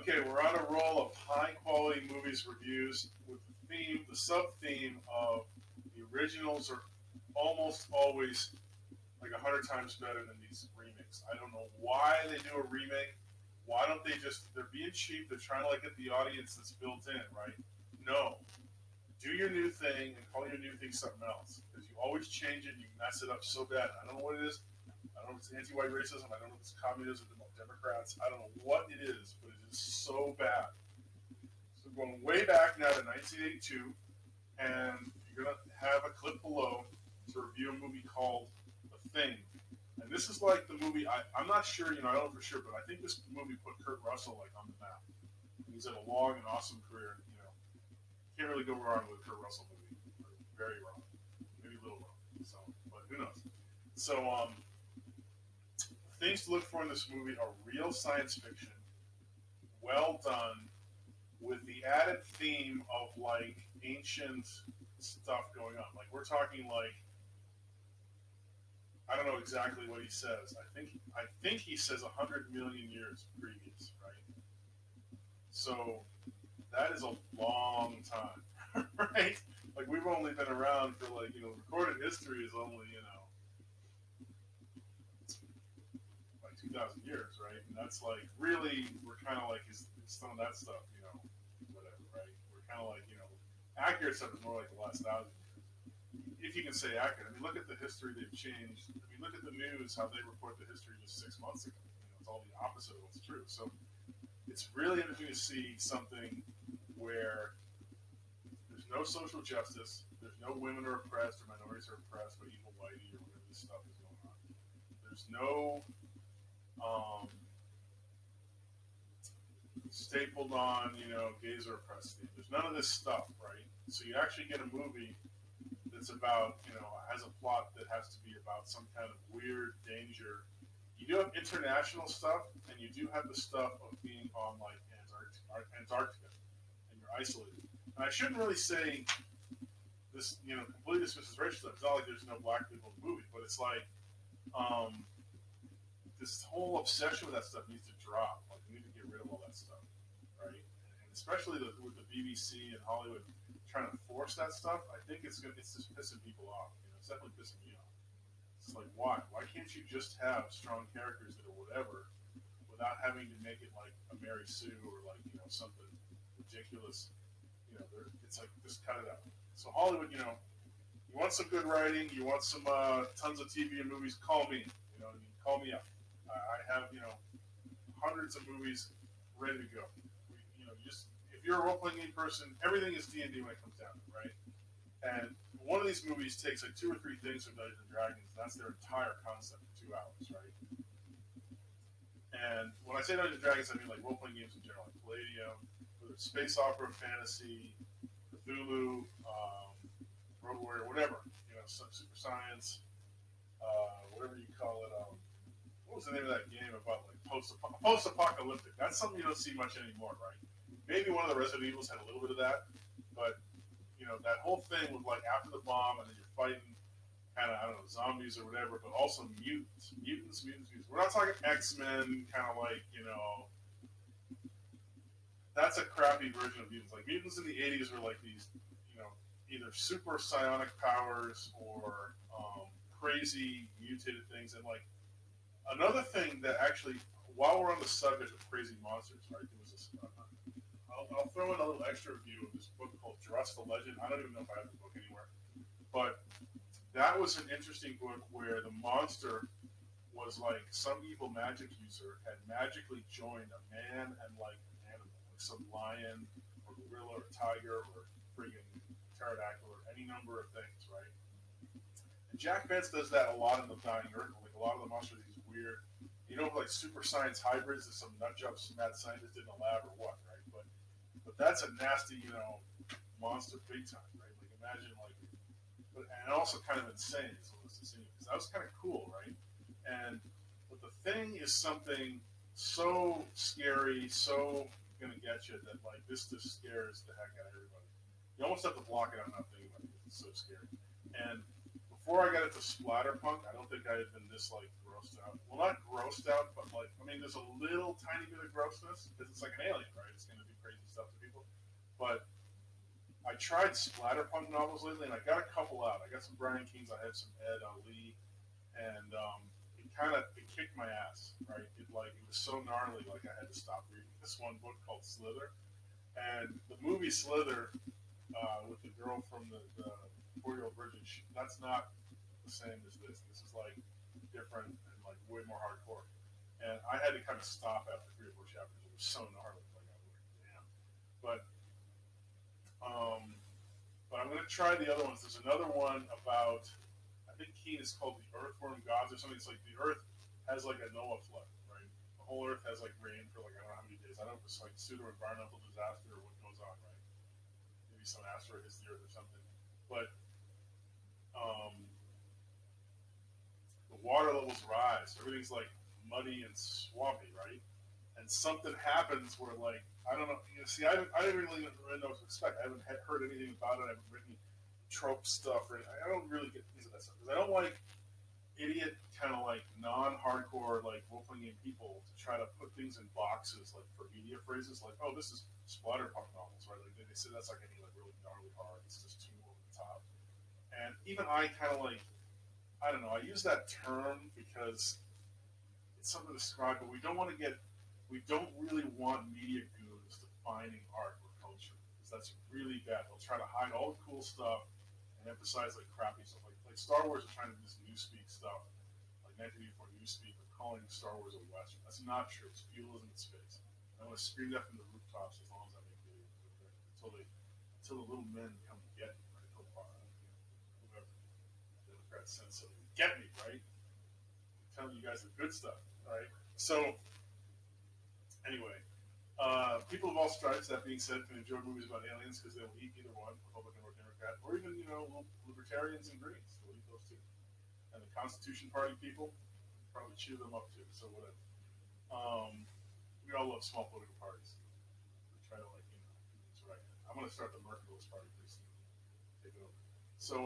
Okay, we're on a roll of high quality movies reviews with the theme, the sub theme of the originals are almost always like 100 times better than these remakes. I don't know why they do a remake. Why don't they just? They're being cheap. They're trying to like get the audience that's built in, right? No, do your new thing and call your new thing something else because you always change it. And you mess it up so bad. I don't know what it is. I don't know if it's anti-white racism. I don't know if it's communism, Democrats. I don't know what it is, but it is so bad. So going way back now to 1982, and you're gonna have a clip below to review a movie called The Thing. And this is like the movie. I'm not sure, I don't know for sure, but I think this movie put Kurt Russell like on the map. He's had a long and awesome career. Can't really go wrong with a Kurt Russell movie. Very wrong, maybe a little wrong. So, but who knows? So, things to look for in this movie are real science fiction, well done, with the added theme of like ancient stuff going on. Like we're talking like I don't know exactly what he says. I think he says 100 million years previous, right? So that is a long time, right? Like we've only been around for like recorded history is only like 2,000 years, right? And that's like really we're kind of like is some of that stuff, whatever, right? We're kind of like accurate stuff is more like the last 1,000 if you can say accurate. I mean, look at the history they've changed. I mean, look at the news, how they report the history just 6 months ago. It's all the opposite of what's true. So it's really interesting to see something where there's no social justice, there's no women are oppressed or minorities are oppressed by evil whitey or whatever this stuff is going on. There's no um, stapled on, gays are oppressed. There's none of this stuff, right? So you actually get a movie that's about, has a plot that has to be about some kind of weird danger. You do have international stuff, and you do have the stuff of being on like Antarctica, and you're isolated. And I shouldn't really say this, completely dismisses racial stuff. It's not like there's no black people in the movie, but it's like this whole obsession with that stuff needs to drop. Like we need to get rid of all that stuff, right? And especially with the BBC and Hollywood trying to force that stuff, I think it's just pissing people off. It's definitely pissing me off. It's like why? Why can't you just have strong characters that are whatever, without having to make it like a Mary Sue or like something ridiculous? It's like just cut it out. So Hollywood, you want some good writing, you want some tons of TV and movies. Call me. Call me up. I have hundreds of movies ready to go. Just if you're a role playing game person, everything is D&D when it comes down to it, right? And one of these movies takes like 2 or 3 things from Dungeons and Dragons. And that's their entire concept for 2 hours, right? And when I say Dungeons and Dragons, I mean like role playing games in general, like Palladium, whether it's space opera, fantasy, Cthulhu, Road Warrior, whatever, some super science, whatever you call it. What was the name of that game about like post-apocalyptic? That's something you don't see much anymore, right? Maybe one of the Resident Evils had a little bit of that, but that whole thing with like after the bomb and then you're fighting kind of I don't know zombies or whatever, but also mutants. We're not talking X-Men, kind of like that's a crappy version of mutants. Like mutants in the '80s were like these, either super psionic powers or crazy mutated things. And like another thing that actually, while we're on the subject of crazy monsters, right? There was this. I'll throw in a little extra review of this book called Drust the Legend. I don't even know if I have the book anywhere, but that was an interesting book where the monster was like some evil magic user had magically joined a man and like an animal, like some lion or gorilla or tiger or friggin' pterodactyl or any number of things, right? And Jack Vance does that a lot in The Dying Earth. Like a lot of the monsters, these weird, like super science hybrids that some nut jobs mad scientist did in a lab or what, right? But that's a nasty, monster big time, right? Like imagine like, and also kind of insane. So that was kind of cool, right? And but the thing is something so scary, so gonna get you that like this just scares the heck out of everybody. You almost have to block it out and not think about it because it's so scary. And before I got into Splatterpunk, I don't think I had been this like grossed out. Well, not grossed out, but like I mean, there's a little tiny bit of grossness because it's like an alien, right? It's going to do crazy stuff to people. But I tried Splatterpunk novels lately, and I got a couple out. I got some Brian Keanes, I had some Ed Ali, and it kicked my ass, right? It was so gnarly, like I had to stop reading this one book called Slither, and the movie Slither with the girl from the 4-Year-Old Virgin. That's not the same as this. This is like different and like way more hardcore. And I had to kind of stop after 3 or 4 chapters. It was so gnarly. Like I was like, damn. But um, but I'm gonna try the other ones. There's another one about I think Keene is called the Earthworm Gods or something. It's like the Earth has like a Noah flood, right? The whole Earth has like rain for like I don't know how many days. I don't know if it's like pseudo environmental disaster or what goes on, right? Maybe some asteroid hits the Earth or something. But um, the water levels rise. Everything's like muddy and swampy, right? And something happens where like I don't know. You know, see, I didn't really know what to expect. I haven't heard anything about it. I haven't written trope stuff, or I don't really get into that stuff because I don't like idiot kind of like non-hardcore like role-playing people to try to put things in boxes like for media phrases like oh this is splatterpunk novels, right? Like they say that's like any like really gnarly horror. It's just too over the top. And even I kind of like I don't know. I use that term because it's something to describe, but we don't want to get we don't really want media goons defining art or culture because that's really bad. They'll try to hide all the cool stuff and emphasize like crappy stuff. Like Star Wars are trying to do this Newspeak stuff, like 1984 Newspeak, of calling Star Wars a Western. That's not true. It's feudalism in space. I want to scream that from the rooftops as long as I make videos until the little men come and get me, right? Whoever Democrats send so get me, right? I'm telling you guys the good stuff, right? So anyway, people of all stripes, that being said, can enjoy movies about aliens because they'll eat either one, Republican or Democrat, or even, libertarians and Greens. They'll eat those too. And the Constitution Party people probably chew them up too, so whatever. We all love small political parties. We try to, it's right. I'm going to start the Mercantilist Party pretty soon. Take it over. So,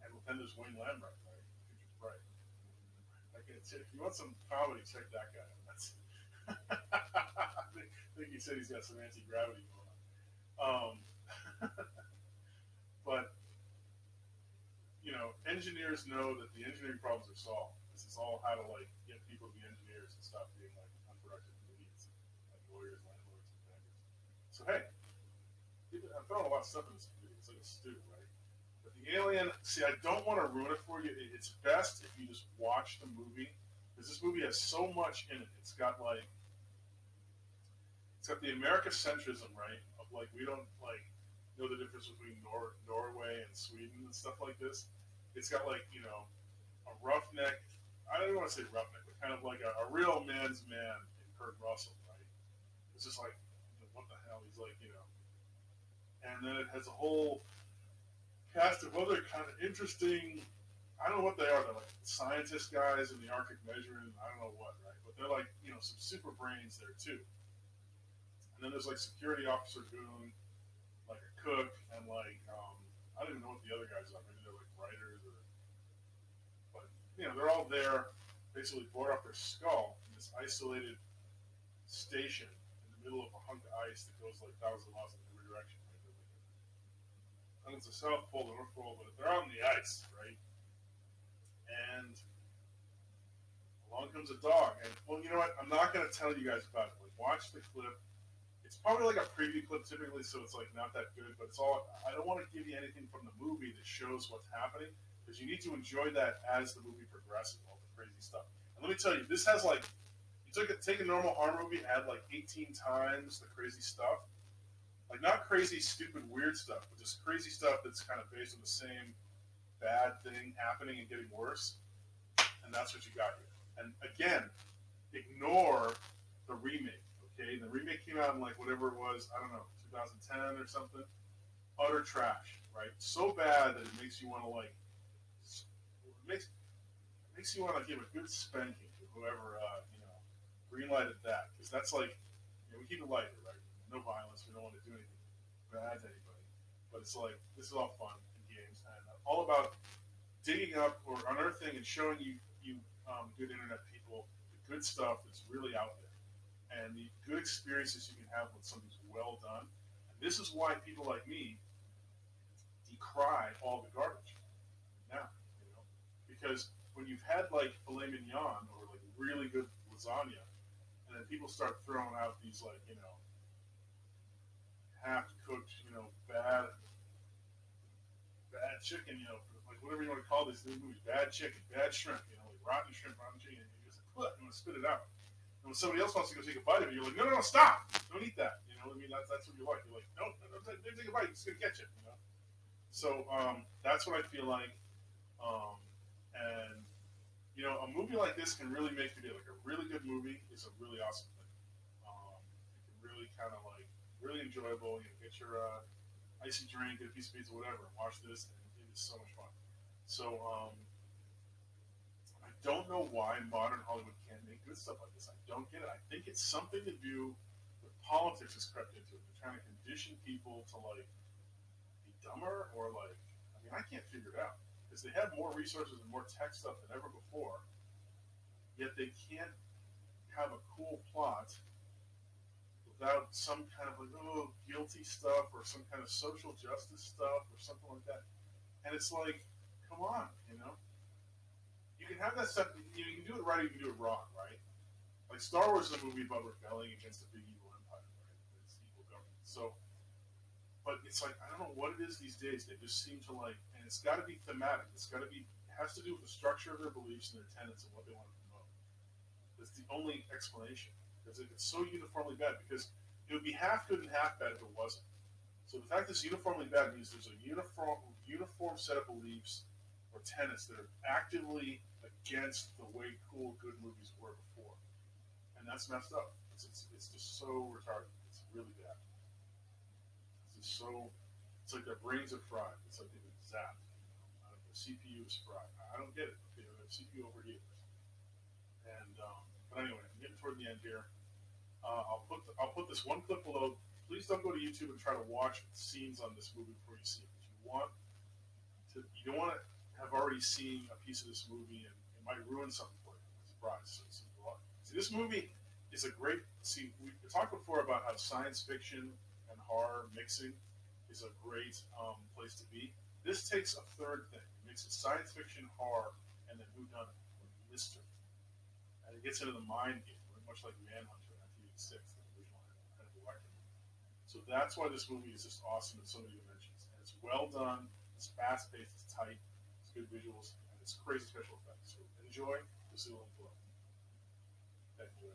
and then there's Wayne Lambert, right? Future's bright. If you want some comedy, check that guy out. That's I think he said he's got some anti-gravity going on. But engineers know that the engineering problems are solved. This is all how to get people to be engineers and stop being unproductive idiots, like lawyers, landlords, and bankers. So hey, I'm throwing a lot of stuff in this video. It's like a stew, right? But the alien, see, I don't want to ruin it for you. It's best if you just watch the movie because this movie has so much in it. It's got the Americacentrism, right? Of we don't know the difference between Norway and Sweden and stuff like this. It's got a roughneck. I don't even want to say roughneck, but kind of like a real man's man in Kurt Russell, right? It's just what the hell? He's and then it has a whole cast of other kind of interesting. I don't know what they are. They're like scientist guys in the Arctic measuring. I don't know what, right? But they're some super brains there too. And then there's security officer goon, like a cook, and I don't even know what the other guys are. Maybe they're writers or, but they're all there, basically bored off their skull in this isolated station in the middle of a hunk of ice that goes thousands of miles in every direction. Right? And it's the South Pole, the North Pole, but they're out in the ice, right? And along comes a dog, and well, you know what? I'm not going to tell you guys about it. Watch the clip. It's probably a preview clip typically, so it's not that good. But it's all. I don't want to give you anything from the movie that shows what's happening because you need to enjoy that as the movie progresses, all the crazy stuff. And let me tell you, this has take a normal horror movie, add 18 times the crazy stuff, not crazy, stupid, weird stuff, but just crazy stuff that's kind of based on the same bad thing happening and getting worse. And that's what you got here. And again, ignore the remake. Okay, the remake came out in whatever it was, I don't know, 2010 or something. Utter trash, right? So bad that it makes you want to makes you want to give a good spanking to whoever greenlighted that because that's we keep it lighter, right? No violence. We don't want to do anything bad to anybody, but it's this is all fun and games and all about digging up or unearthing and showing you good internet people the good stuff that's really out there and the good experiences you can have when something's well done. And this is why people like me decry all the garbage now, because when you've had like filet mignon or like really good lasagna, and then people start throwing out these like half cooked bad chicken, like whatever you want to call these new movies, bad chicken, bad shrimp, like rotten shrimp, rotten chicken, and you just like, you want to spit it out. And when somebody else wants to go take a bite of it, you're like, no, no, no, stop! Don't eat that. I mean, that's what you like. You're like, no, no, no, take a bite. It's gonna get you. So that's what I feel like. And a movie like this can really make your day. Like a really good movie is a really awesome thing. It can really kind of like really enjoyable. Get your icy drink, get a piece of pizza, whatever, and watch this, and it is so much fun. So I don't know why modern Hollywood can't make good stuff like this. I don't get it. I think it's something to do with politics has crept into it. They're trying to condition people to like be dumber or like. I mean, I can't figure it out because they have more resources and more tech stuff than ever before. Yet they can't have a cool plot without some kind of like guilty stuff or some kind of social justice stuff or something like that. And it's like, come on. You can have that stuff. You can do it right, or you can do it wrong, right? Like Star Wars is a movie about rebelling against a big evil empire, right? It's evil government. So, but it's like I don't know what it is these days. They just seem to like, and it's got to be thematic. It's got to be has to do with the structure of their beliefs and their tenets and what they want to promote. That's the only explanation. Because it's so uniformly bad, because it would be half good and half bad if it wasn't. So the fact that it's uniformly bad means there's a uniform set of beliefs or tenets that are actively against the way cool, good movies were before. And that's messed up. It's just so retarded. It's really bad. It's just so, it's like their brains are fried. It's like they've been zapped. The CPU is fried. I don't get it. The CPU overheats. And but anyway, I'm getting toward the end here. I'll put this one clip below. Please don't go to YouTube and try to watch scenes on this movie before you see it. You don't want to have already seen a piece of this movie, and it might ruin something for you. Surprise! See, this movie is a great. See, we talked before about how science fiction and horror mixing is a great place to be. This takes a third thing. It makes it science fiction, horror, and then whodunit, mystery, and it gets into the mind game, much like Manhunter in 1986, the original Hannibal Lecter. So that's why this movie is just awesome in so many dimensions. And it's well done, it's fast paced, it's tight, it's good visuals, and it's crazy special effects. So enjoy. We'll see you below. Thank you.